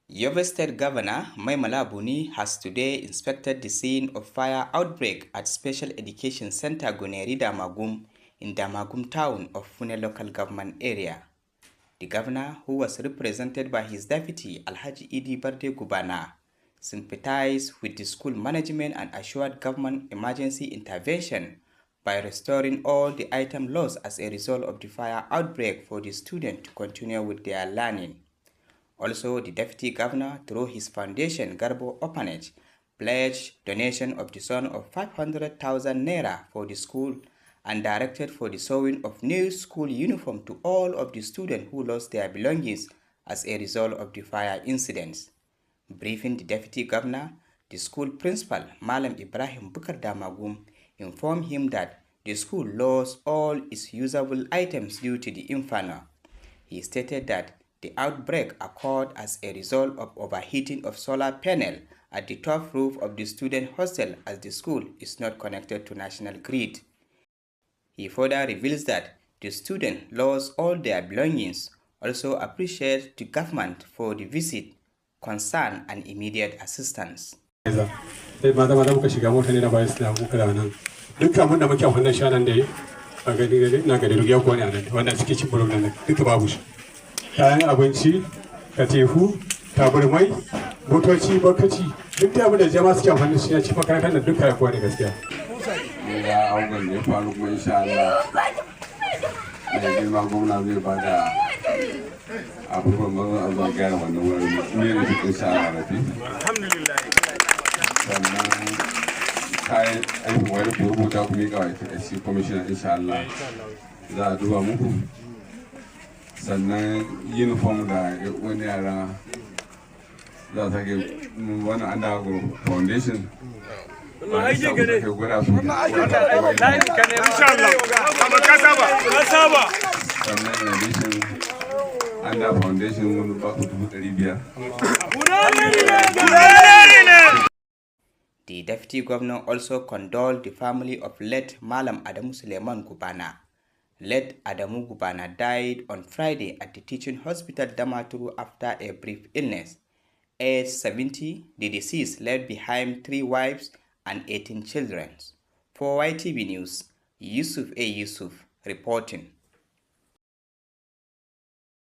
Yobe State Governor Maimala Buni has today inspected the scene of fire outbreak at Special Education Center Guneri Damagum in Damagum town of Fune local government area. The governor, who was represented by his deputy Alhaji Idi Barde Gubana, sympathized with the school management and assured government emergency intervention by restoring all the items lost as a result of the fire outbreak for the students to continue with their learning. Also, the deputy governor, through his foundation Garbo Orphanage, pledged donation of the sum of 500,000 naira for the school and directed for the sewing of new school uniform to all of the students who lost their belongings as a result of the fire incidents. Briefing the deputy governor, the school principal, Malam Ibrahim Bukar Damagum, informed him that the school lost all its usable items due to the inferno. He stated that the outbreak occurred as a result of overheating of solar panel at the top roof of the student hostel as the school is not connected to national grid. He further reveals that the students lost all their belongings, also appreciates the government for the visit, concern and immediate assistance. Kayan abinci, katifu, taburmai, motoci, barkaci, duk da abin da jama'a suke amfani shi ya ci makarantar da duka yakuwa ne gaskiya. Ya auren ne faru kuma insha Allah. Da girma gwamna zai ba da abubuwan mazan zuwa gyara wannan wurin ne da duk insha Allah rafi. Alhamdulillah. Sannan kayan aikin wani ku rubuta ku miƙa wa ita shi kwamishina insha Allah za a duba muku. Sannan uniform da wani yara za ta ke wani Damagum foundation ba da sabu da ke gwada su sannan in addition under foundation wani ba ku 500,000. The deputy governor also condoled the family of late Malam Adamu Suleiman Gubana. Late Adamu Gubana died on Friday at the teaching hospital Damaturu after a brief illness. Aged 70, the deceased left behind 3 wives and 18 children. For YTV News, Yusuf A. Yusuf reporting.